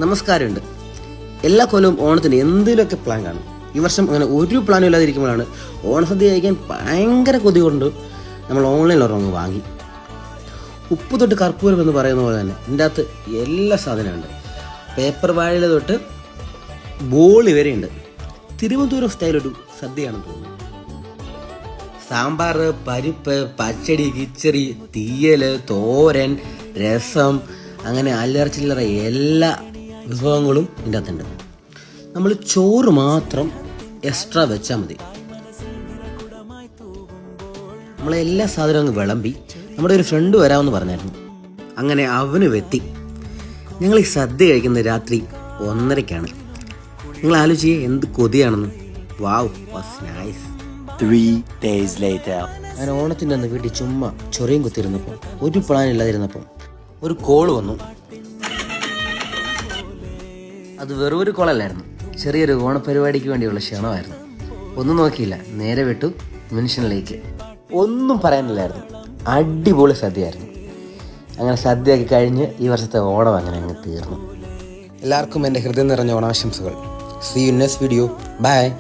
നമസ്കാരമുണ്ട്. എല്ലാ കൊല്ലവും ഓണത്തിന് എന്തെങ്കിലുമൊക്കെ പ്ലാൻ കാണും. ഈ വർഷം അങ്ങനെ ഒരു പ്ലാനും ഇല്ലാതിരിക്കുമ്പോഴാണ് ഓണസദ്യ കഴിക്കാൻ ഭയങ്കര കൊതി കൊണ്ട് നമ്മൾ ഓൺലൈനിൽ ഒരെണ്ണം വാങ്ങി. ഉപ്പ് തൊട്ട് കർപ്പൂരം എന്ന് പറയുന്ന പോലെ തന്നെ ഇതിൻ്റെ അകത്ത് എല്ലാ സാധനമുണ്ട്. പേപ്പർ വാഴയില തൊട്ട് ബോളി വരെയുണ്ട്. തിരുവനന്തപുരം സ്റ്റൈലൊരു സദ്യയാണെന്ന് തോന്നുന്നു. സാമ്പാർ, പരിപ്പ്, പച്ചടി, കിച്ചറി, തീയൽ, തോരൻ, രസം, അങ്ങനെ അല്ലറ ചില്ലറ എല്ലാ വിഭവങ്ങളും ഇതിൻ്റെ അകത്തുണ്ട്. നമ്മൾ ചോറ് മാത്രം എക്സ്ട്രാ വെച്ചാൽ മതി. നമ്മളെല്ലാ സാധനവും അങ്ങ് വിളമ്പി. നമ്മുടെ ഒരു ഫ്രണ്ട് വരാമെന്ന് പറഞ്ഞായിരുന്നു. അങ്ങനെ അവന് വെത്തി. ഞങ്ങൾ ഈ സദ്യ കഴിക്കുന്നത് രാത്രി 1:30-ക്കാണ്. നിങ്ങൾ ആലോചിച്ചേ എന്ത് കൊതിയാണെന്ന്. വാവ്, വാസ് നൈസ്. 3 days later. ഞാൻ ഓണത്തിൻ്റെ അന്ന് വീട്ടിൽ ചുമ്മാ ചൊറിയും കുത്തിയിരുന്നപ്പോൾ, ഒരു പ്ലാൻ ഇല്ലാതിരുന്നപ്പോൾ ഒരു കോള് വന്നു. അത് വെറും ഒരു കോളല്ലായിരുന്നു, ചെറിയൊരു ഓണപരിപാടിക്ക് വേണ്ടിയുള്ള ക്ഷണമായിരുന്നു. ഒന്നും നോക്കിയില്ല, നേരെ വിട്ടു മെൻഷനിലേക്ക്. ഒന്നും പറയാനില്ലായിരുന്നു, അടിപൊളി സദ്യയായിരുന്നു. അങ്ങനെ സദ്യയൊക്കെ കഴിഞ്ഞ് ഈ വർഷത്തെ ഓണം അങ്ങനെ അങ്ങ് തീർന്നു. എല്ലാവർക്കും എൻ്റെ ഹൃദയം നിറഞ്ഞ ഓണാശംസകൾ. See you in next video. Bye.